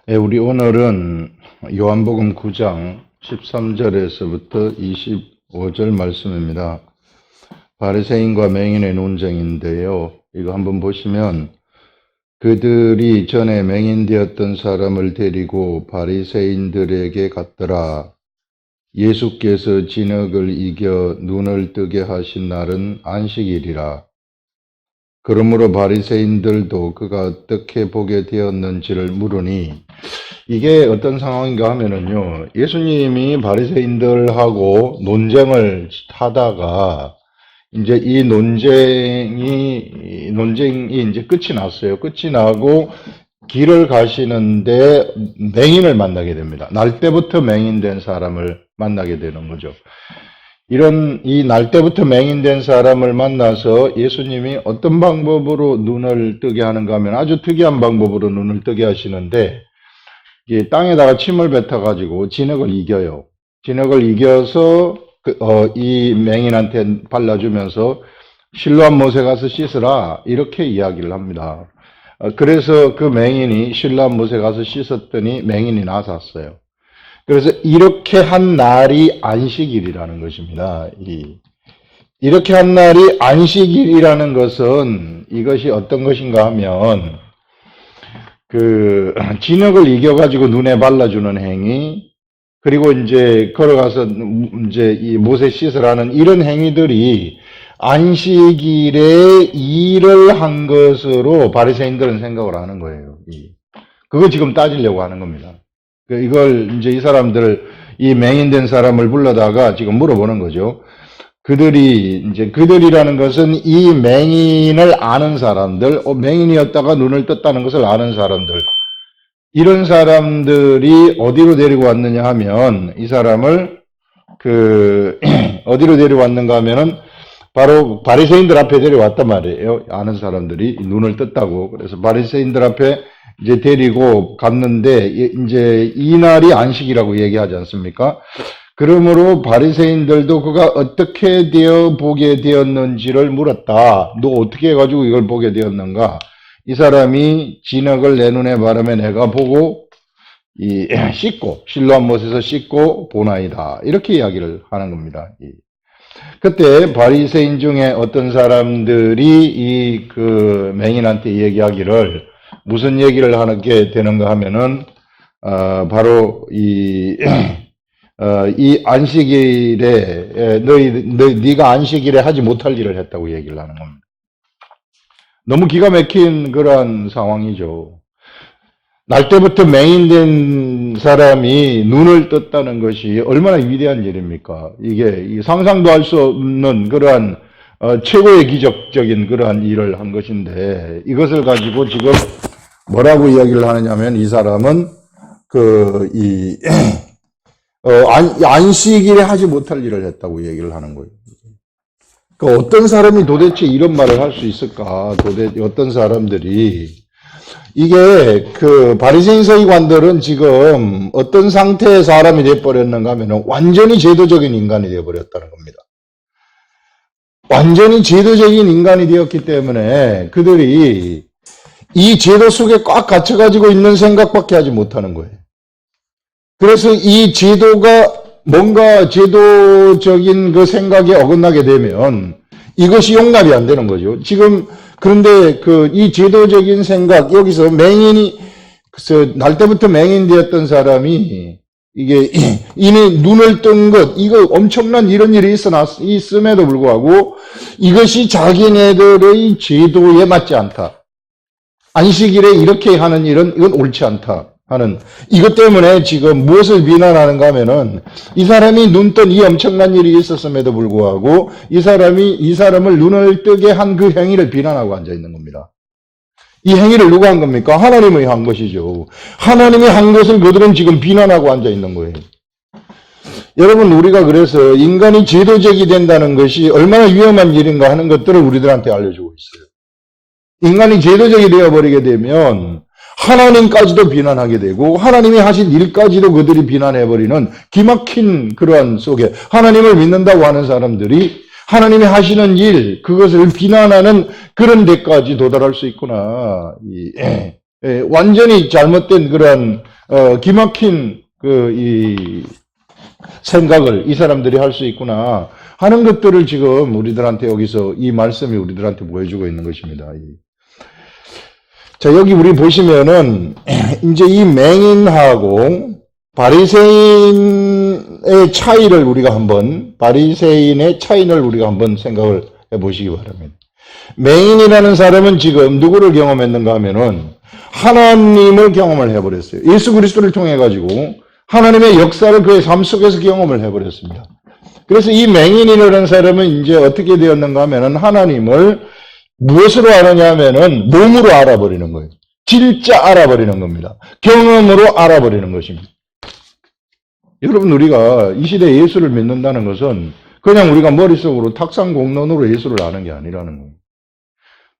네, 우리 오늘은 요한복음 9장 13절에서부터 25절 말씀입니다. 바리새인과 맹인의 논쟁인데요. 이거 한번 보시면 그들이 전에 맹인되었던 사람을 데리고 바리새인들에게 갔더라. 예수께서 진흙을 이겨 눈을 뜨게 하신 날은 안식일이라. 그러므로 바리새인들도 그가 어떻게 보게 되었는지를 물으니, 이게 어떤 상황인가 하면은요, 예수님이 바리새인들하고 논쟁을 하다가 이제 이 논쟁이 이제 끝이 났어요. 끝이 나고 길을 가시는데 맹인을 만나게 됩니다. 날 때부터 맹인된 사람을 만나게 되는 거죠. 이 날 때부터 맹인된 사람을 만나서 예수님이 어떤 방법으로 눈을 뜨게 하는가 하면 아주 특이한 방법으로 눈을 뜨게 하시는데, 땅에다가 침을 뱉어가지고 진흙을 이겨요. 진흙을 이겨서 이 맹인한테 발라주면서 실로암 못에 가서 씻으라, 이렇게 이야기를 합니다. 그래서 그 맹인이 실로암 못에 가서 씻었더니 맹인이 나았어요. 그래서 이렇게 한 날이 안식일이라는 것입니다. 이렇게 한 날이 안식일이라는 것은 이것이 어떤 것인가 하면, 진흙을 이겨가지고 눈에 발라주는 행위, 그리고 이제 걸어가서 이제 이 못에 씻으라는 이런 행위들이 안식일에 일을 한 것으로 바리새인들은 생각을 하는 거예요. 그거 지금 따지려고 하는 겁니다. 이걸 이제 이 맹인된 사람을 불러다가 지금 물어보는 거죠. 그들이라는 것은 이 맹인을 아는 사람들, 맹인이었다가 눈을 떴다는 것을 아는 사람들, 이런 사람들이 어디로 데리고 왔느냐 하면, 이 사람을 어디로 데려왔는가 하면은 바로 바리새인들 앞에 데려왔단 말이에요. 아는 사람들이 눈을 떴다고. 그래서 바리새인들 앞에 이제 데리고 갔는데, 이제 이날이 안식이라고 얘기하지 않습니까? 그러므로 바리새인들도 그가 어떻게 되어 보게 되었는지를 물었다. 너 어떻게 해가지고 이걸 보게 되었는가? 이 사람이 진흙을 내 눈에 바르며 내가 보고 씻고 실로암 못에서 씻고 보나이다. 이렇게 이야기를 하는 겁니다. 그때 바리새인 중에 어떤 사람들이 맹인한테 얘기하기를, 무슨 얘기를 하게 되는가 하면은, 바로 이 안식일에, 네가 안식일에 하지 못할 일을 했다고 얘기를 하는 겁니다. 너무 기가 막힌 그러한 상황이죠. 날 때부터 맹인된 사람이 눈을 떴다는 것이 얼마나 위대한 일입니까? 이게 상상도 할 수 없는 그러한 최고의 기적적인 그러한 일을 한 것인데, 이것을 가지고 지금 뭐라고 이야기를 하느냐면, 이 사람은 안식일에 하지 못할 일을 했다고 얘기를 하는 거예요. 어떤 사람이 도대체 이런 말을 할 수 있을까? 어떤 사람들이, 이게 바리새인 서기관들은 지금 어떤 상태의 사람이 되어버렸는가 하면 완전히 제도적인 인간이 되어버렸다는 겁니다. 완전히 제도적인 인간이 되었기 때문에 그들이 이 제도 속에 꽉 갇혀가지고 있는 생각밖에 하지 못하는 거예요. 그래서 이 제도가 뭔가 제도적인 그 생각에 어긋나게 되면 이것이 용납이 안 되는 거죠. 지금 그런데 이 제도적인 생각, 여기서 날 때부터 맹인되었던 사람이 이게 이미 눈을 뜬 것, 이거 엄청난 이런 일이 있음에도 불구하고 이것이 자기네들의 제도에 맞지 않다. 안식일에 이렇게 하는 일은 이건 옳지 않다 하는, 이것 때문에 지금 무엇을 비난하는가 하면은, 이 사람이 눈 뜬 이 엄청난 일이 있었음에도 불구하고 이 사람을 눈을 뜨게 한 그 행위를 비난하고 앉아 있는 겁니다. 이 행위를 누가 한 겁니까? 하나님이 한 것이죠. 하나님이 한 것을 그들은 지금 비난하고 앉아 있는 거예요. 여러분, 우리가 그래서 인간이 제도적이 된다는 것이 얼마나 위험한 일인가 하는 것들을 우리들한테 알려주고 있어요. 인간이 제도적이 되어버리게 되면 하나님까지도 비난하게 되고 하나님이 하신 일까지도 그들이 비난해버리는 기막힌 그러한 속에, 하나님을 믿는다고 하는 사람들이 하나님이 하시는 일, 그것을 비난하는 그런 데까지 도달할 수 있구나. 완전히 잘못된 그러한 기막힌 이 생각을 이 사람들이 할 수 있구나 하는 것들을 지금 우리들한테 여기서 이 말씀이 우리들한테 보여주고 있는 것입니다. 자, 여기 우리 보시면은 이제 이 맹인하고 바리새인의 차이를 우리가 한번 생각을 해 보시기 바랍니다. 맹인이라는 사람은 지금 누구를 경험했는가 하면은 하나님을 경험을 해버렸어요. 예수 그리스도를 통해 가지고 하나님의 역사를 그의 삶 속에서 경험을 해버렸습니다. 그래서 이 맹인이라는 사람은 이제 어떻게 되었는가 하면은 하나님을 무엇으로 아느냐 하면은 몸으로 알아버리는 거예요. 진짜 알아버리는 겁니다. 경험으로 알아버리는 것입니다. 여러분, 우리가 이 시대에 예수를 믿는다는 것은 그냥 우리가 머릿속으로 탁상공론으로 예수를 아는 게 아니라는 거예요.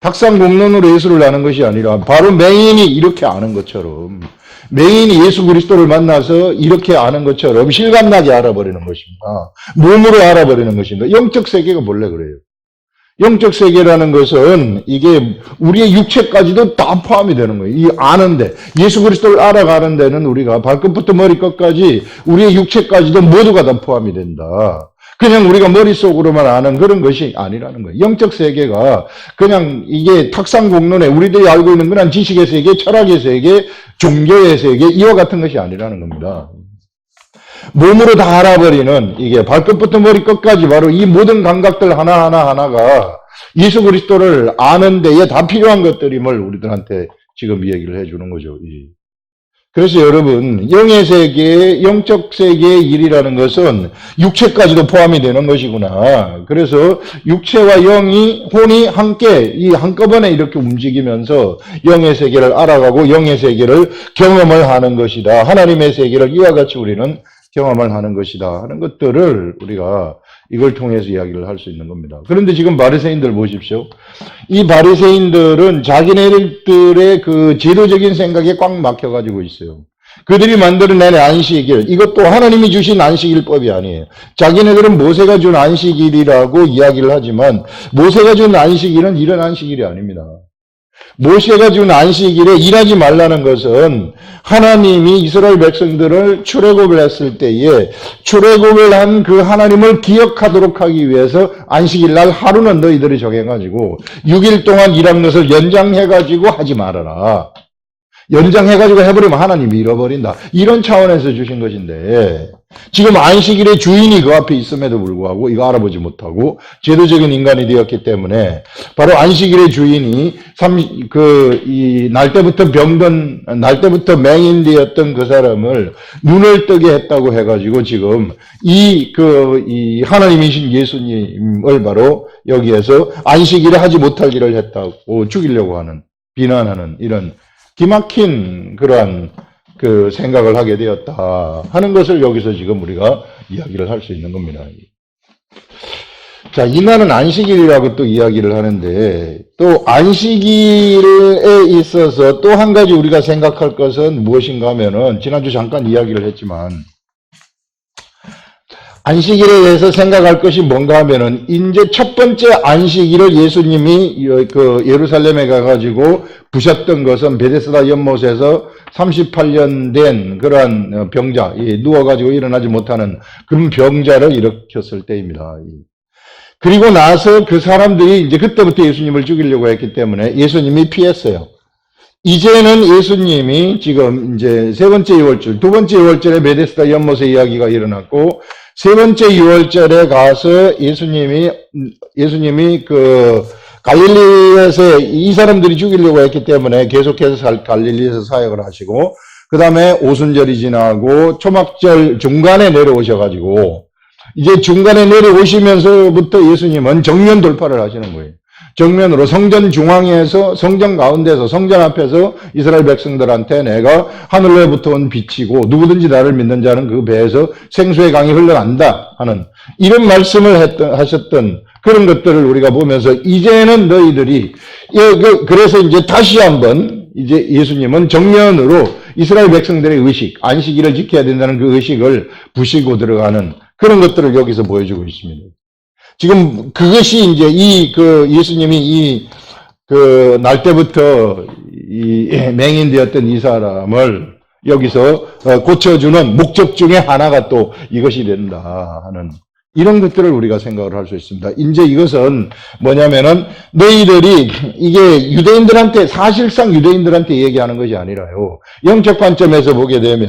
탁상공론으로 예수를 아는 것이 아니라 바로 맹인이 이렇게 아는 것처럼, 맹인이 예수 그리스도를 만나서 이렇게 아는 것처럼 실감나게 알아버리는 것입니다. 몸으로 알아버리는 것입니다. 영적 세계가 본래 그래요. 영적 세계라는 것은 이게 우리의 육체까지도 다 포함이 되는 거예요. 이 아는데, 예수 그리스도를 알아가는 데는 우리가 발끝부터 머리끝까지 우리의 육체까지도 모두가 다 포함이 된다. 그냥 우리가 머릿속으로만 아는 그런 것이 아니라는 거예요. 영적 세계가 그냥 이게 탁상공론에 우리들이 알고 있는 그냥 지식의 세계, 철학의 세계, 종교의 세계 이와 같은 것이 아니라는 겁니다. 몸으로 다 알아버리는 이게 발끝부터 머리끝까지 바로 이 모든 감각들 하나가 예수 그리스도를 아는 데에 다 필요한 것들임을 우리들한테 지금 이 얘기를 해주는 거죠. 그래서 여러분, 영의 세계, 영적 세계의 일이라는 것은 육체까지도 포함이 되는 것이구나. 그래서 육체와 영이, 혼이 함께, 이 한꺼번에 이렇게 움직이면서 영의 세계를 알아가고 영의 세계를 경험을 하는 것이다. 하나님의 세계를 이와 같이 우리는 경험을 하는 것이다 하는 것들을 우리가 이걸 통해서 이야기를 할 수 있는 겁니다. 그런데 지금 바리새인들 보십시오. 이 바리새인들은 자기네들의 그 제도적인 생각에 꽉 막혀가지고 있어요. 그들이 만들어낸 안식일, 이것도 하나님이 주신 안식일법이 아니에요. 자기네들은 모세가 준 안식일이라고 이야기를 하지만 모세가 준 안식일은 이런 안식일이 아닙니다. 모세가 준 안식일에 일하지 말라는 것은 하나님이 이스라엘 백성들을 출애굽을 했을 때에 출애굽을 한 그 하나님을 기억하도록 하기 위해서 안식일 날 하루는 너희들이 정해가지고 6일 동안 일한 것을 연장해가지고 하지 말아라. 연장해가지고 해버리면 하나님이 잃어버린다. 이런 차원에서 주신 것인데 지금 안식일의 주인이 그 앞에 있음에도 불구하고 이거 알아보지 못하고 제도적인 인간이 되었기 때문에 바로 안식일의 주인이 날 때부터 병든, 날 때부터 맹인되었던 그 사람을 눈을 뜨게 했다고 해가지고 지금 이 하나님이신 예수님을 바로 여기에서 안식일에 하지 못할 일을 했다고 죽이려고 하는, 비난하는 이런 기막힌 그러한 그 생각을 하게 되었다 하는 것을 여기서 지금 우리가 이야기를 할 수 있는 겁니다. 자, 이날은 안식일이라고 또 이야기를 하는데 또 안식일에 있어서 또 한 가지 우리가 생각할 것은 무엇인가 하면은 지난주 잠깐 이야기를 했지만 안식일에 대해서 생각할 것이 뭔가 하면은 이제 첫 번째 안식일을 예수님이 그 예루살렘에 가가지고 부셨던 것은 베데스다 연못에서 38년 된 그러한 병자, 누워가지고 일어나지 못하는 그런 병자를 일으켰을 때입니다. 그리고 나서 그 사람들이 이제 그때부터 예수님을 죽이려고 했기 때문에 예수님이 피했어요. 이제는 예수님이 지금 이제 세 번째 유월절, 두 번째 유월절에 베데스다 연못의 이야기가 일어났고 세 번째 유월절에 가서 예수님이 그 갈릴리에서 이 사람들이 죽이려고 했기 때문에 계속해서 갈릴리에서 사역을 하시고 그 다음에 오순절이 지나고 초막절 중간에 내려오셔가지고 이제 중간에 내려오시면서부터 예수님은 정면 돌파를 하시는 거예요. 정면으로 성전 중앙에서 성전 가운데서 성전 앞에서 이스라엘 백성들한테 내가 하늘로부터 온 빛이고 누구든지 나를 믿는 자는 그 배에서 생수의 강이 흘러간다 하는 이런 말씀을 하셨던 그런 것들을 우리가 보면서 이제는 너희들이 그래서 이제 다시 한번 이제 예수님은 정면으로 이스라엘 백성들의 의식, 안식일을 지켜야 된다는 그 의식을 부시고 들어가는 그런 것들을 여기서 보여주고 있습니다. 지금 그것이 이제 예수님이 날 때부터 맹인되었던 이 사람을 여기서 고쳐주는 목적 중에 하나가 또 이것이 된다 하는 이런 것들을 우리가 생각을 할 수 있습니다. 이제 이것은 뭐냐면은 너희들이 이게 유대인들한테 사실상 유대인들한테 얘기하는 것이 아니라요. 영적 관점에서 보게 되면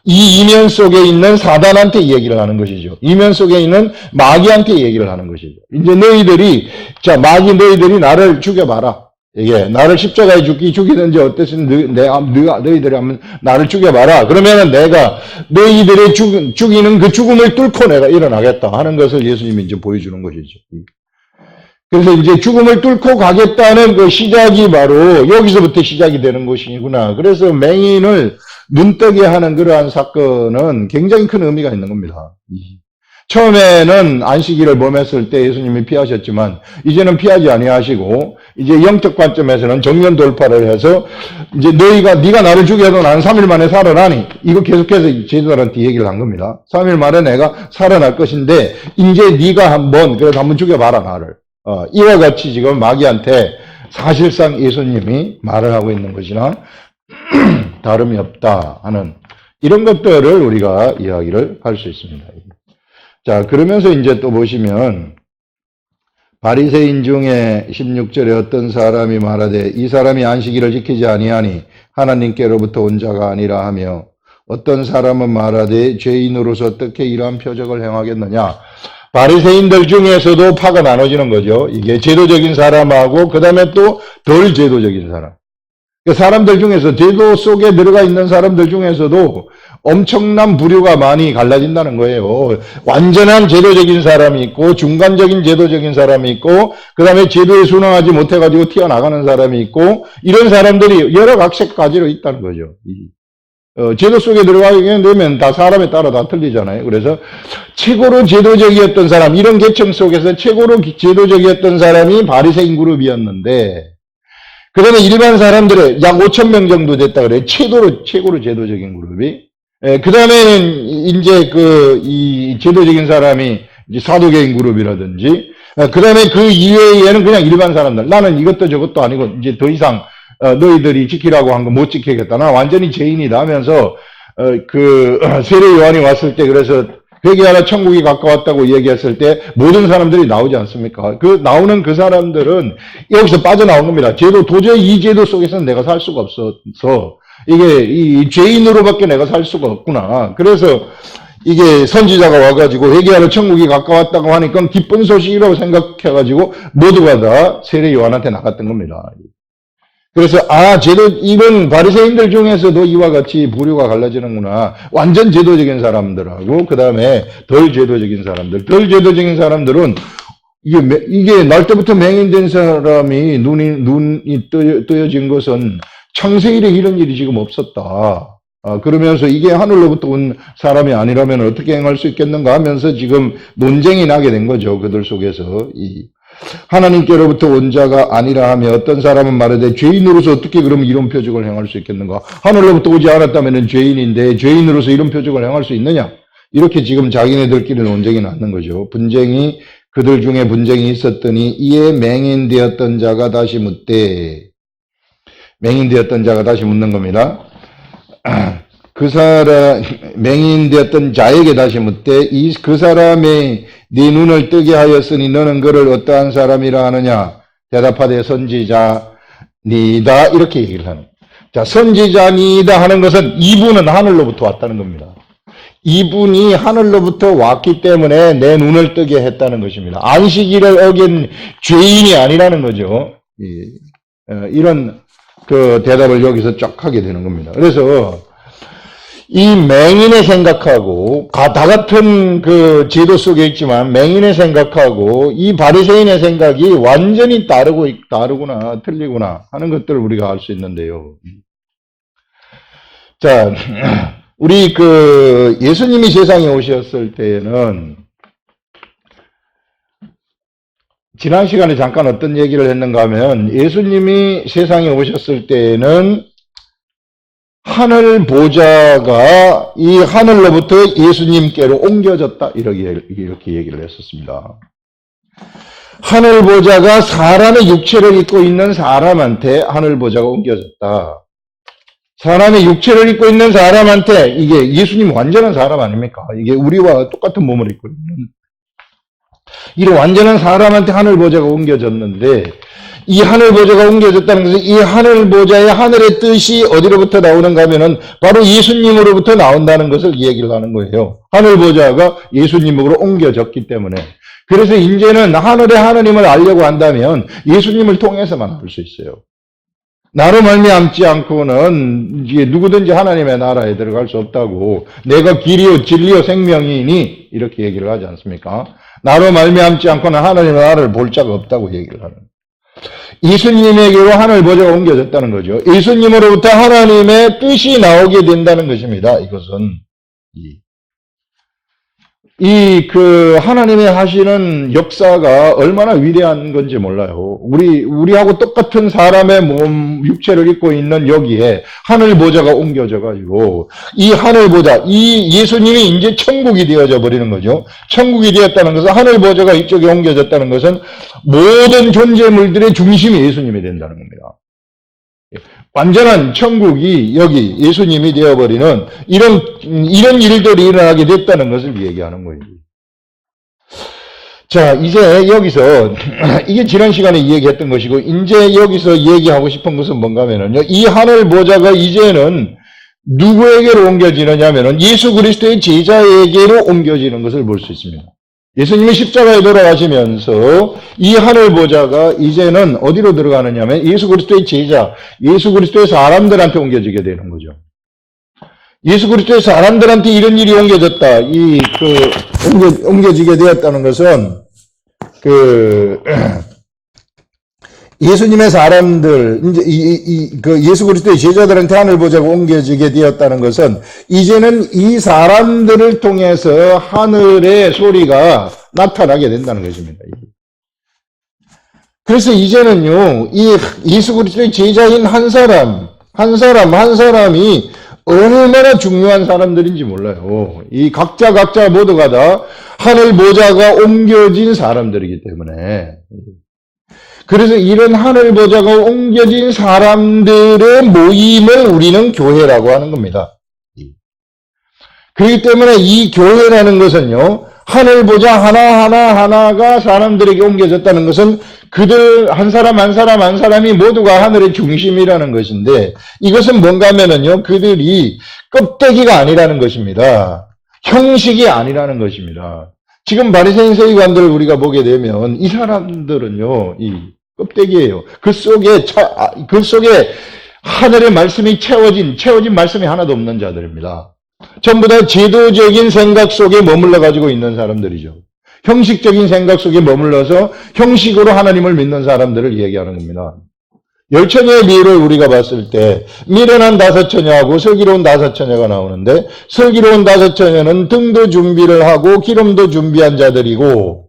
이 이면 속에 있는 사단한테 얘기를 하는 것이죠. 이면 속에 있는 마귀한테 얘기를 하는 것이죠. 이제 너희들이 자 마귀 너희들이 나를 죽여봐라. 이게 나를 십자가에 죽이든지 어땠든 너희들이 한번 나를 죽여봐라. 그러면은 내가 너희들의 죽이는 그 죽음을 뚫고 내가 일어나겠다 하는 것을 예수님이 이제 보여주는 것이죠. 그래서 이제 죽음을 뚫고 가겠다는 그 시작이 바로 여기서부터 시작이 되는 것이구나. 그래서 맹인을 눈뜨게 하는 그러한 사건은 굉장히 큰 의미가 있는 겁니다. 처음에는 안식일을 범했을 때 예수님이 피하셨지만 이제는 피하지 아니하시고 이제 영적 관점에서는 정면 돌파를 해서 이제 네가 나를 죽여도 나는 3일 만에 살아나니 이거 계속해서 제자들한테 얘기를 한 겁니다. 3일 만에 내가 살아날 것인데 이제 네가 그래도 한번 죽여봐라 나를. 이와 같이 지금 마귀한테 사실상 예수님이 말을 하고 있는 것이나 다름이 없다 하는 이런 것들을 우리가 이야기를 할 수 있습니다. 자, 그러면서 이제 또 보시면 바리새인 중에 16절에 어떤 사람이 말하되 이 사람이 안식일을 지키지 아니하니 하나님께로부터 온 자가 아니라 하며 어떤 사람은 말하되 죄인으로서 어떻게 이러한 표적을 행하겠느냐. 바리새인들 중에서도 파가 나눠지는 거죠. 이게 제도적인 사람하고 그 다음에 또 덜 제도적인 사람. 사람들 중에서 제도 속에 들어가 있는 사람들 중에서도 엄청난 부류가 많이 갈라진다는 거예요. 완전한 제도적인 사람이 있고 중간적인 제도적인 사람이 있고 그 다음에 제도에 순응하지 못해가지고 튀어나가는 사람이 있고 이런 사람들이 여러 각색 가지로 있다는 거죠. 제도 속에 들어가게 되면 다 사람에 따라 다 틀리잖아요. 그래서 최고로 제도적이었던 사람, 이런 계층 속에서 최고로 제도적이었던 사람이 바리새인 그룹이었는데 그 다음에 일반 사람들의 약 5천 명 정도 됐다 그래요. 최고로 제도적인 그룹이. 그 다음에는 이제 이 제도적인 사람이 이제 사도계인 그룹이라든지, 그 다음에 그 이외에는 그냥 일반 사람들. 나는 이것도 저것도 아니고 이제 더 이상 너희들이 지키라고 한 거 못 지키겠다. 나 완전히 죄인이다 하면서 세례 요한이 왔을 때 그래서 회개하라 천국이 가까웠다고 얘기했을 때 모든 사람들이 나오지 않습니까? 나오는 그 사람들은 여기서 빠져나온 겁니다. 도저히 이 제도 속에서는 내가 살 수가 없어서 이게 이 죄인으로밖에 내가 살 수가 없구나. 그래서 이게 선지자가 와가지고 회개하라 천국이 가까웠다고 하니까 기쁜 소식이라고 생각해가지고 모두가 다 세례 요한한테 나갔던 겁니다. 그래서 이런 바리새인들 중에서도 이와 같이 부류가 갈라지는구나. 완전 제도적인 사람들하고 그 다음에 덜 제도적인 사람들. 덜 제도적인 사람들은 이게 날 때부터 맹인된 사람이 눈이 뜨여진 것은 창세일에 이런 일이 지금 없었다. 그러면서 이게 하늘로부터 온 사람이 아니라면 어떻게 행할 수 있겠는가 하면서 지금 논쟁이 나게 된 거죠. 그들 속에서. 하나님께로부터 온 자가 아니라 하며 어떤 사람은 말하되 죄인으로서 어떻게 그러면 이런 표적을 행할 수 있겠는가? 하늘로부터 오지 않았다면 죄인인데 죄인으로서 이런 표적을 행할 수 있느냐? 이렇게 지금 자기네들끼리 논쟁이 났는 거죠. 그들 중에 분쟁이 있었더니 이에 맹인되었던 자가 다시 묻되 맹인되었던 자가 다시 묻는 겁니다. 맹인되었던 자에게 다시 묻되 그 사람의 네 눈을 뜨게 하였으니 너는 그를 어떠한 사람이라 하느냐? 대답하되 선지자니다 이렇게 얘기를 하는. 자, 선지자니다 하는 것은 이분은 하늘로부터 왔다는 겁니다. 이분이 하늘로부터 왔기 때문에 내 눈을 뜨게 했다는 것입니다. 안식일을 어긴 죄인이 아니라는 거죠. 이런 대답을 여기서 쫙 하게 되는 겁니다. 그래서 이 맹인의 생각하고 다 같은 제도 속에 있지만 맹인의 생각하고 이 바리새인의 생각이 완전히 다르구나 틀리구나 하는 것들을 우리가 알 수 있는데요. 자, 우리 예수님이 세상에 오셨을 때에는 지난 시간에 잠깐 어떤 얘기를 했는가 하면 예수님이 세상에 오셨을 때에는 하늘 보좌가 이 하늘로부터 예수님께로 옮겨졌다. 이렇게 얘기를 했었습니다. 하늘 보좌가 사람의 육체를 입고 있는 사람한테 하늘 보좌가 옮겨졌다. 사람의 육체를 입고 있는 사람한테 이게 예수님 완전한 사람 아닙니까? 이게 우리와 똑같은 몸을 입고 있는 이런 완전한 사람한테 하늘 보좌가 옮겨졌는데 이 하늘 보좌가 옮겨졌다는 것은 이 하늘 보좌의 하늘의 뜻이 어디로부터 나오는가 하면은 바로 예수님으로부터 나온다는 것을 얘기를 하는 거예요. 하늘 보좌가 예수님으로 옮겨졌기 때문에. 그래서 이제는 하늘의 하나님을 알려고 한다면 예수님을 통해서만 알 수 있어요. 나로 말미암지 않고는 이제 누구든지 하나님의 나라에 들어갈 수 없다고 내가 길이요 진리요 생명이니 이렇게 얘기를 하지 않습니까? 나로 말미암지 않고는 하나님의 나라를 볼 자가 없다고 얘기를 하는 예수님에게로 하늘 보좌가 옮겨졌다는 거죠. 예수님으로부터 하나님의 뜻이 나오게 된다는 것입니다. 이것은 하나님의 하시는 역사가 얼마나 위대한 건지 몰라요. 우리하고 똑같은 사람의 몸, 육체를 입고 있는 여기에 하늘 보좌가 옮겨져 가지고, 이 하늘 보좌, 이 예수님이 이제 천국이 되어져 버리는 거죠. 천국이 되었다는 것은, 하늘 보좌가 이쪽에 옮겨졌다는 것은 모든 존재물들의 중심이 예수님이 된다는 겁니다. 완전한 천국이 여기 예수님이 되어버리는 이런 일들이 일어나게 됐다는 것을 얘기하는 거예요. 자, 이제 여기서 이게 지난 시간에 얘기했던 것이고 이제 여기서 얘기하고 싶은 것은 뭔가 하면은요. 이 하늘 보좌가 이제는 누구에게로 옮겨지느냐 하면은 예수 그리스도의 제자에게로 옮겨지는 것을 볼 수 있습니다. 예수님이 십자가에 돌아가시면서 이 하늘 보좌가 이제는 어디로 들어가느냐 하면 예수 그리스도의 제자, 예수 그리스도의 사람들한테 옮겨지게 되는 거죠. 예수 그리스도의 사람들한테 이런 일이 옮겨졌다. 옮겨지게 되었다는 것은 예수님의 사람들, 이제 예수 그리스도의 제자들한테 하늘 보좌가 옮겨지게 되었다는 것은 이제는 이 사람들을 통해서 하늘의 소리가 나타나게 된다는 것입니다. 그래서 이제는요, 이 예수 그리스도의 제자인 한 사람이 얼마나 중요한 사람들인지 몰라요. 이 각자 모두가 다 하늘 보좌가 옮겨진 사람들이기 때문에. 그래서 이런 하늘 보좌가 옮겨진 사람들의 모임을 우리는 교회라고 하는 겁니다. 그렇기 때문에 이 교회라는 것은요, 하늘 보좌 하나가 사람들에게 옮겨졌다는 것은 그들 한 사람이 모두가 하늘의 중심이라는 것인데 이것은 뭔가 하면은요, 그들이 껍데기가 아니라는 것입니다. 형식이 아니라는 것입니다. 지금 바리새인 세리관들을 우리가 보게 되면 이 사람들은요, 이 껍데기예요. 그 속에 하늘의 말씀이 채워진 말씀이 하나도 없는 자들입니다. 전부 다 제도적인 생각 속에 머물러 가지고 있는 사람들이죠. 형식적인 생각 속에 머물러서 형식으로 하나님을 믿는 사람들을 얘기하는 겁니다. 열처녀의 비유를 우리가 봤을 때 미련한 다섯 처녀하고 슬기로운 다섯 처녀가 나오는데 슬기로운 다섯 처녀는 등도 준비를 하고 기름도 준비한 자들이고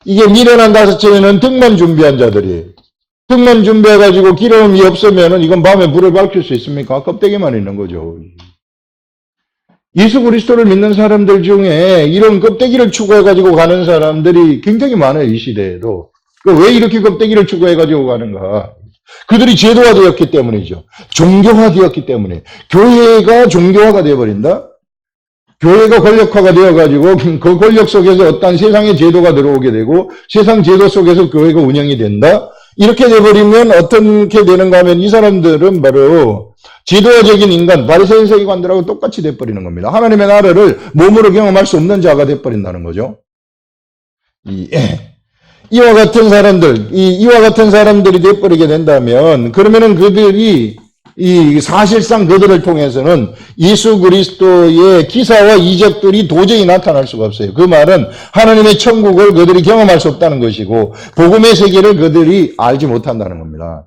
이게 미련한 다섯 처녀는 등만 준비한 자들이에요. 등만 준비해가지고 기름이 없으면은 이건 밤에 불을 밝힐 수 있습니까? 껍데기만 있는 거죠. 예수 그리스도를 믿는 사람들 중에 이런 껍데기를 추구해가지고 가는 사람들이 굉장히 많아요, 이 시대에도. 왜 이렇게 껍데기를 추구해가지고 가는가? 그들이 제도화되었기 때문이죠. 종교화되었기 때문에. 교회가 종교화가 되어버린다? 교회가 권력화가 되어가지고 그 권력 속에서 어떤 세상의 제도가 들어오게 되고 세상 제도 속에서 교회가 운영이 된다? 이렇게 돼버리면 어떻게 되는가 하면 이 사람들은 바로 제도화적인 인간, 바리새인 세리관들하고 똑같이 돼버리는 겁니다. 하나님의 나라를 몸으로 경험할 수 없는 자가 돼버린다는 거죠. 이와 같은 사람들이 돼버리게 된다면 그러면은 그들이 사실상 그들을 통해서는 예수 그리스도의 기사와 이적들이 도저히 나타날 수가 없어요. 그 말은 하나님의 천국을 그들이 경험할 수 없다는 것이고 복음의 세계를 그들이 알지 못한다는 겁니다.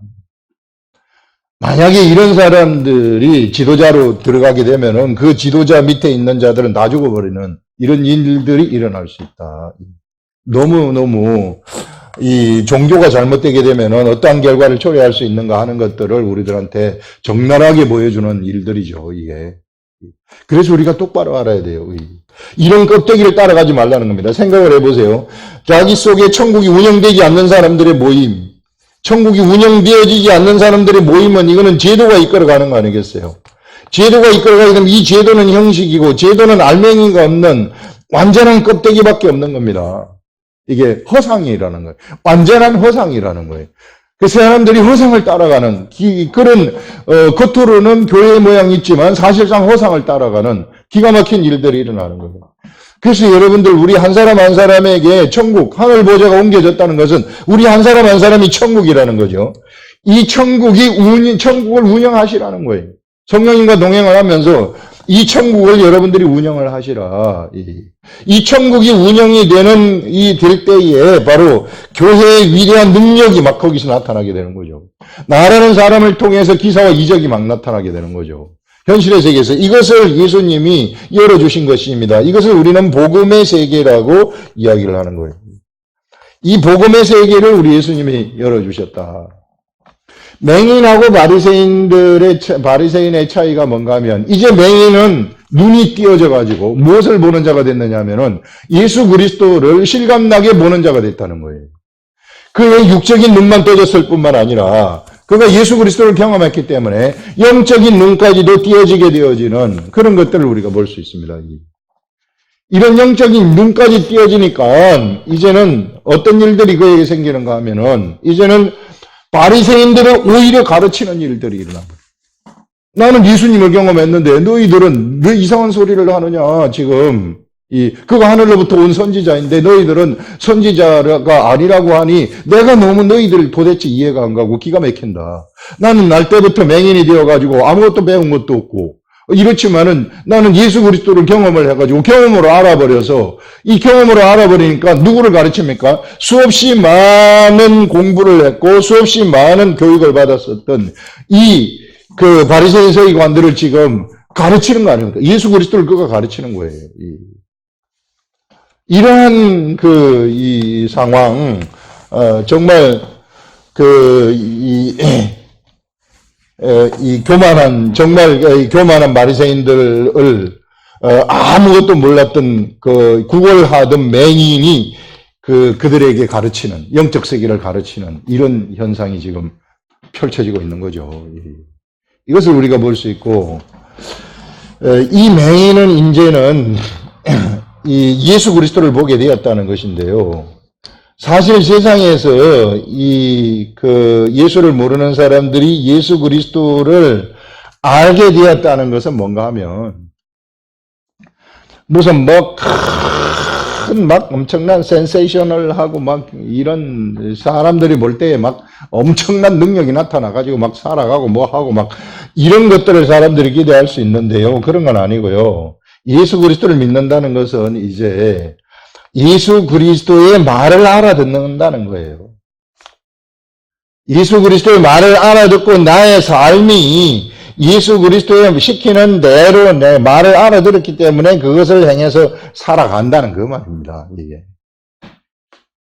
만약에 이런 사람들이 지도자로 들어가게 되면은 그 지도자 밑에 있는 자들은 다 죽어버리는 이런 일들이 일어날 수 있다. 너무 이 종교가 잘못되게 되면은 어떠한 결과를 초래할 수 있는가 하는 것들을 우리들한테 적나라하게 보여주는 일들이죠, 이게. 그래서 우리가 똑바로 알아야 돼요. 이런 껍데기를 따라가지 말라는 겁니다. 생각을 해보세요. 자기 속에 천국이 운영되지 않는 사람들의 모임, 천국이 운영되어지지 않는 사람들의 모임은 이거는 제도가 이끌어가는 거 아니겠어요? 제도가 이끌어가게 되면 이 제도는 형식이고 제도는 알맹이가 없는 완전한 껍데기밖에 없는 겁니다. 이게 허상이라는 거예요. 완전한 허상이라는 거예요. 그 사람들이 허상을 따라가는 그런 겉으로는 교회 모양이 있지만 사실상 허상을 따라가는 기가 막힌 일들이 일어나는 거예요. 그래서 여러분들 우리 한 사람 한 사람에게 천국, 하늘 보좌가 옮겨졌다는 것은 우리 한 사람 한 사람이 천국이라는 거죠. 이 천국을 운영하시라는 거예요. 성령님과 동행을 하면서 이 천국을 여러분들이 운영을 하시라. 이 천국이 운영이 될 때에 바로 교회의 위대한 능력이 막 거기서 나타나게 되는 거죠. 나라는 사람을 통해서 기사와 이적이 막 나타나게 되는 거죠. 현실의 세계에서 이것을 예수님이 열어주신 것입니다. 이것을 우리는 복음의 세계라고 이야기를 하는 거예요. 이 복음의 세계를 우리 예수님이 열어주셨다. 맹인하고 바리새인의 차이가 뭔가 하면 이제 맹인은 눈이 띄어져 가지고 무엇을 보는 자가 됐느냐면은 예수 그리스도를 실감나게 보는 자가 됐다는 거예요. 그의 육적인 눈만 떠졌을 뿐만 아니라 그가 예수 그리스도를 경험했기 때문에 영적인 눈까지도 띄어지게 되어지는 그런 것들을 우리가 볼 수 있습니다. 이런 영적인 눈까지 띄어지니까 이제는 어떤 일들이 그에게 생기는가 하면은 이제는 바리새인들을 오히려 가르치는 일들이 일어납니다. 나는 예수님을 경험했는데 너희들은 왜 이상한 소리를 하느냐 지금 그가 하늘로부터 온 선지자인데 너희들은 선지자가 아니라고 하니 내가 너무 너희들 도대체 이해가 안 가고 기가 막힌다. 나는 날 때부터 맹인이 되어가지고 아무것도 배운 것도 없고 이렇지만은 나는 예수 그리스도를 경험을 해가지고 경험으로 알아버려서 이 경험으로 알아버리니까 누구를 가르칩니까? 수없이 많은 공부를 했고 수없이 많은 교육을 받았었던 그 바리새인 서기관들을 지금 가르치는 거 아닙니까? 예수 그리스도를 그가 가르치는 거예요. 이러한 이 상황 정말 정말 교만한 바리새인들을 아무것도 몰랐던 구걸하던 맹인이 그들에게 가르치는 영적 세계를 가르치는 이런 현상이 지금 펼쳐지고 있는 거죠. 이것을 우리가 볼 수 있고 이 맹인은 이제는 이 예수 그리스도를 보게 되었다는 것인데요. 사실 세상에서 예수를 모르는 사람들이 예수 그리스도를 알게 되었다는 것은 뭔가 하면 무슨 엄청난 센세이셔널하고 이런 사람들이 볼 때 엄청난 능력이 나타나가지고 살아가고 하고 이런 것들을 사람들이 기대할 수 있는데요. 그런 건 아니고요. 예수 그리스도를 믿는다는 것은 이제 예수 그리스도의 말을 알아듣는다는 거예요. 예수 그리스도의 말을 알아듣고 나의 삶이 예수 그리스도의 시키는 대로 내 말을 알아들었기 때문에 그것을 행해서 살아간다는 그 말입니다.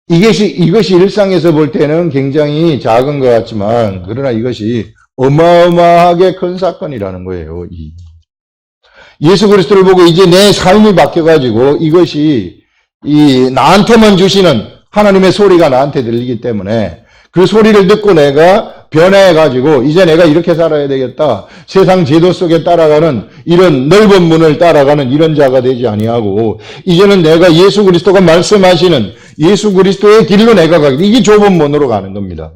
이것이 일상에서 볼 때는 굉장히 작은 것 같지만 그러나 이것이 어마어마하게 큰 사건이라는 거예요. 예수 그리스도를 보고 이제 내 삶이 바뀌어가지고 이것이 나한테만 주시는 하나님의 소리가 나한테 들리기 때문에 그 소리를 듣고 내가 변해가지고 이제 내가 이렇게 살아야 되겠다. 세상 제도 속에 따라가는 이런 넓은 문을 따라가는 이런 자가 되지 아니하고 이제는 내가 예수 그리스도가 말씀하시는 예수 그리스도의 길로 내가 가기 이게 좁은 문으로 가는 겁니다.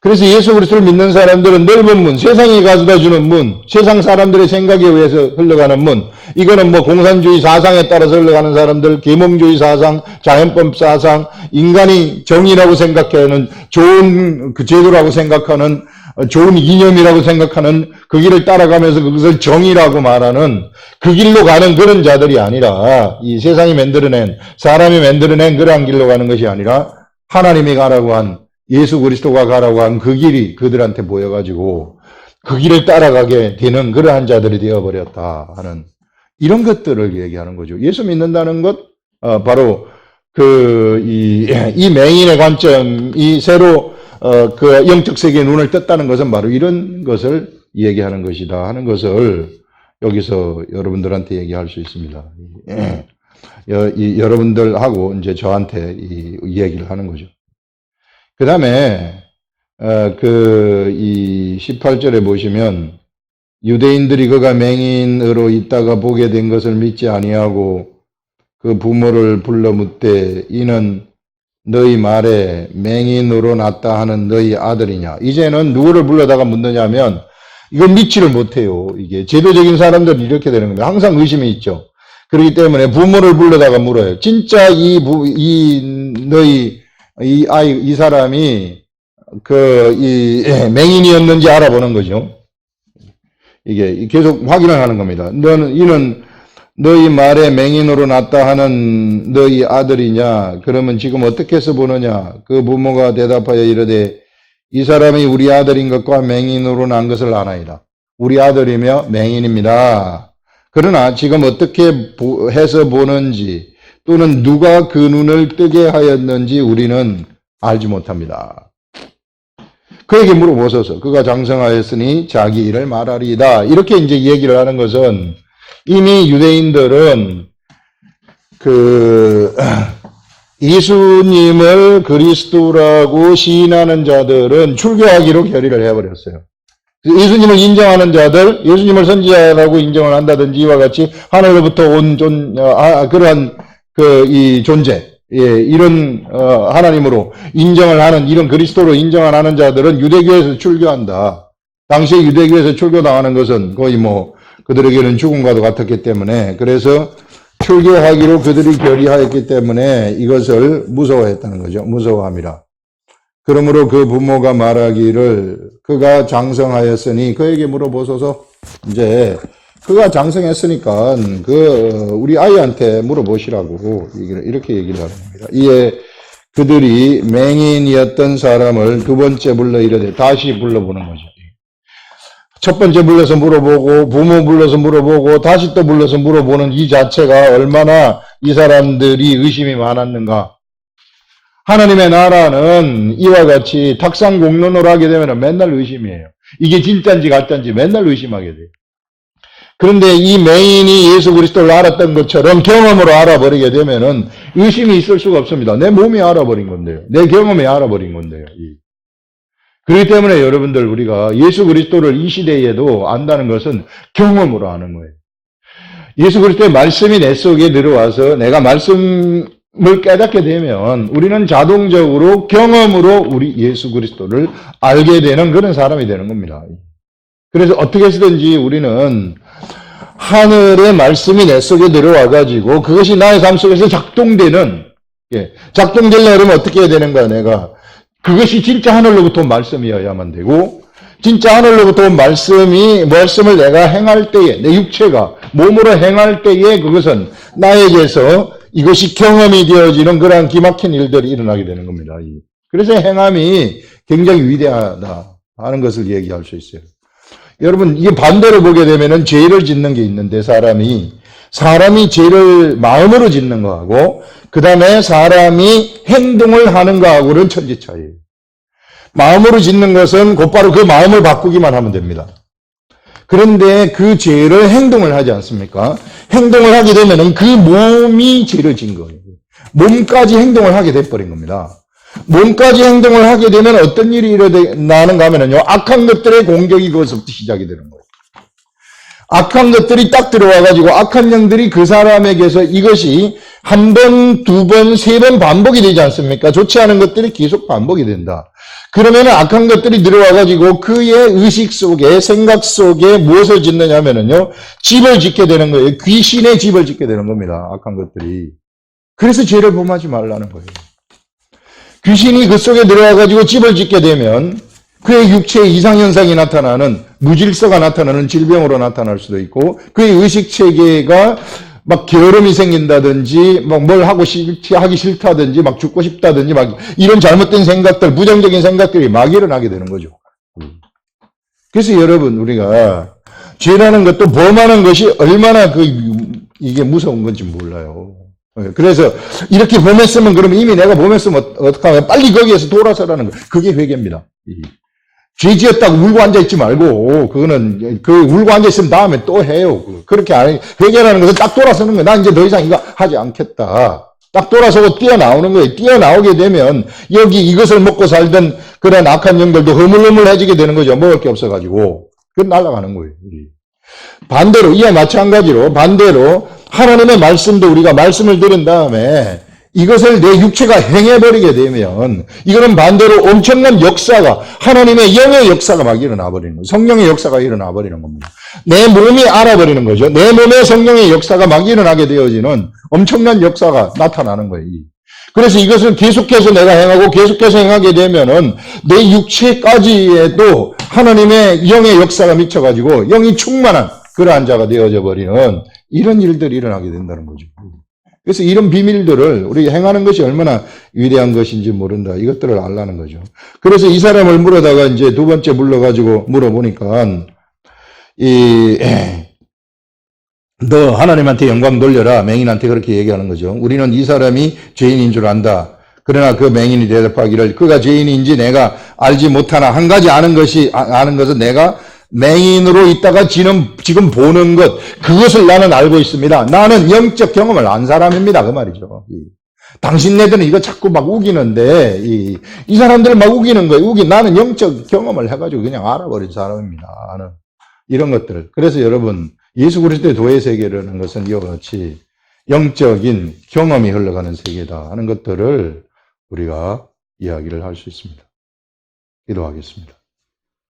그래서 예수 그리스도를 믿는 사람들은 넓은 문, 세상이 가져다 주는 문, 세상 사람들의 생각에 의해서 흘러가는 문, 이거는 공산주의 사상에 따라서 흘러가는 사람들, 계몽주의 사상, 자연법 사상, 인간이 정의라고 생각하는 좋은 제도라고 생각하는 좋은 이념이라고 생각하는 그 길을 따라가면서 그것을 정의라고 말하는 그 길로 가는 그런 자들이 아니라 이 세상이 만들어낸 사람이 만들어낸 그러한 길로 가는 것이 아니라 하나님이 가라고 한 예수 그리스도가 가라고 한 그 길이 그들한테 보여가지고 그 길을 따라가게 되는 그러한 자들이 되어버렸다 하는 이런 것들을 얘기하는 거죠. 예수 믿는다는 것, 바로 이 맹인의 관점이 새로 그 영적 세계의 눈을 떴다는 것은 바로 이런 것을 얘기하는 것이다 하는 것을 여기서 여러분들한테 얘기할 수 있습니다. 여러분들하고 이제 저한테 이 얘기를 하는 거죠. 그 다음에, 이 18절에 보시면, 유대인들이 그가 맹인으로 있다가 보게 된 것을 믿지 아니하고 그 부모를 불러 묻되 이는 너희 말에 맹인으로 났다 하는 너희 아들이냐. 이제는 누구를 불러다가 묻느냐면 이걸 믿지를 못해요. 이게 제도적인 사람들은 이렇게 되는 겁니다. 항상 의심이 있죠. 그렇기 때문에 부모를 불러다가 물어요. 진짜 너희 이 사람이 맹인이었는지 알아보는 거죠. 이게 계속 확인을 하는 겁니다. 이는 너희 말에 맹인으로 났다 하는 너희 아들이냐? 그러면 지금 어떻게 해서 보느냐? 그 부모가 대답하여 이르되 이 사람이 우리 아들인 것과 맹인으로 난 것을 아나이다. 우리 아들이며 맹인입니다. 그러나 지금 어떻게 해서 보는지 또는 누가 그 눈을 뜨게 하였는지 우리는 알지 못합니다. 그에게 물어보소서. 그가 장성하였으니 자기 일을 말하리이다. 이렇게 이제 얘기를 하는 것은 이미 유대인들은 예수님을 그리스도라고 시인하는 자들은 출교하기로 결의를 해버렸어요. 예수님을 인정하는 자들, 예수님을 선지자라고 인정을 한다든지 이와 같이 하늘로부터 온 그러한 이 존재, 이런 하나님으로 인정을 하는 이런 그리스도로 인정을 하는 자들은 유대교에서 출교한다. 당시에 유대교에서 출교당하는 것은 거의 그들에게는 죽음과도 같았기 때문에 그래서 출교하기로 그들이 결의하였기 때문에 이것을 무서워했다는 거죠. 무서워함이라. 그러므로 그 부모가 말하기를 그가 장성하였으니 그에게 물어보소서. 이제 그가 장성했으니까 우리 아이한테 물어보시라고 이렇게 얘기를 하는 겁니다. 이에 그들이 맹인이었던 사람을 두 번째 불러 이르되 다시 불러보는 거죠. 첫 번째 불러서 물어보고 부모 불러서 물어보고 다시 또 불러서 물어보는 이 자체가 얼마나 이 사람들이 의심이 많았는가. 하나님의 나라는 이와 같이 탁상공론으로 하게 되면 맨날 의심이에요. 이게 진짜인지 가짜인지 맨날 의심하게 돼요. 그런데 이 맹인이 예수 그리스도를 알았던 것처럼 경험으로 알아버리게 되면은 의심이 있을 수가 없습니다. 내 몸이 알아버린 건데요. 내 경험이 알아버린 건데요. 그렇기 때문에 여러분들 우리가 예수 그리스도를 이 시대에도 안다는 것은 경험으로 아는 거예요. 예수 그리스도의 말씀이 내 속에 들어와서 내가 말씀을 깨닫게 되면 우리는 자동적으로 경험으로 우리 예수 그리스도를 알게 되는 그런 사람이 되는 겁니다. 그래서 어떻게 해서든지 우리는 하늘의 말씀이 내 속에 들어와가지고 그것이 나의 삶 속에서 작동되려면 어떻게 해야 되는 거야, 내가. 그것이 진짜 하늘로부터 온 말씀이어야만 되고, 진짜 하늘로부터 온 말씀을 내가 행할 때에, 내 육체가 몸으로 행할 때에 그것은 나에게서 이것이 경험이 되어지는 그러한 기막힌 일들이 일어나게 되는 겁니다. 그래서 행함이 굉장히 위대하다 하는 것을 얘기할 수 있어요. 여러분, 이게 반대로 보게 되면은 죄를 짓는 게 있는데, 사람이 죄를 마음으로 짓는 거하고, 그 다음에 사람이 행동을 하는 거하고는 천지 차이예요. 마음으로 짓는 것은 곧바로 그 마음을 바꾸기만 하면 됩니다. 그런데 그 죄를 행동을 하지 않습니까? 행동을 하게 되면은 그 몸이 죄를 진 거예요. 몸까지 행동을 하게 돼버린 겁니다. 몸까지 행동을 하게 되면 어떤 일이 일어나는가 하면요. 악한 것들의 공격이 그것부터 시작이 되는 거예요. 악한 것들이 딱 들어와가지고 악한 영들이 그 사람에게서 이것이 한 번, 두 번, 세 번 반복이 되지 않습니까? 좋지 않은 것들이 계속 반복이 된다. 그러면 악한 것들이 들어와가지고 그의 의식 속에, 생각 속에 무엇을 짓느냐면요. 집을 짓게 되는 거예요. 귀신의 집을 짓게 되는 겁니다. 악한 것들이. 그래서 죄를 범하지 말라는 거예요. 귀신이 그 속에 들어와가지고 집을 짓게 되면 그의 육체에 이상현상이 나타나는, 무질서가 나타나는 질병으로 나타날 수도 있고, 그의 의식체계가 막 게으름이 생긴다든지, 막 뭘 하기 싫다든지, 막 죽고 싶다든지, 막 이런 잘못된 생각들, 부정적인 생각들이 막 일어나게 되는 거죠. 그래서 여러분, 우리가 죄라는 것도 범하는 것이 얼마나 이게 무서운 건지 몰라요. 그래서 이렇게 범했으면 그러면 이미 내가 범했으면 어떡하면 빨리 거기에서 돌아서라는 거예요. 그게 회개입니다. 죄 지었다고 울고 앉아있지 말고, 울고 앉아있으면 다음에 또 해요. 그렇게 회개라는 것은 딱 돌아서는 거예요. 나 이제 더 이상 이거 하지 않겠다. 딱 돌아서고 뛰어나오는 거예요. 뛰어나오게 되면, 여기 이것을 먹고 살던 그런 악한 영들도 허물허물해지게 되는 거죠. 먹을 게 없어가지고. 그건 날아가는 거예요. 반대로, 이와 마찬가지로 반대로 하나님의 말씀도 우리가 말씀을 들은 다음에 이것을 내 육체가 행해버리게 되면 이거는 반대로 엄청난 역사가, 하나님의 영의 역사가 막 일어나 버리는 거예요. 성령의 역사가 일어나 버리는 겁니다. 내 몸이 알아버리는 거죠. 내 몸에 성령의 역사가 막 일어나게 되어지는 엄청난 역사가 나타나는 거예요. 그래서 이것을 계속해서 내가 행하고 계속해서 행하게 되면은 내 육체까지에도 하나님의 영의 역사가 미쳐가지고 영이 충만한 그러한 자가 되어져 버리는 이런 일들이 일어나게 된다는 거죠. 그래서 이런 비밀들을 우리가 행하는 것이 얼마나 위대한 것인지 모른다. 이것들을 알라는 거죠. 그래서 이 사람을 물어다가 이제 두 번째 물러가지고 물어보니까, 너 하나님한테 영광 돌려라. 맹인한테 그렇게 얘기하는 거죠. 우리는 이 사람이 죄인인 줄 안다. 그러나 그 맹인이 대답하기를 그가 죄인인지 내가 알지 못하나 한 가지 아는 것은 내가 맹인으로 있다가 지금 보는 것, 그것을 나는 알고 있습니다. 나는 영적 경험을 안 사람입니다. 그 말이죠. 당신네들은 이거 자꾸 막 우기는데, 이 사람들 막 우기는 거예요. 나는 영적 경험을 해가지고 그냥 알아버린 사람입니다. 나는. 이런 것들을. 그래서 여러분, 예수 그리스도의 도의 세계라는 것은 이와 같이 영적인 경험이 흘러가는 세계다 하는 것들을 우리가 이야기를 할 수 있습니다. 기도하겠습니다.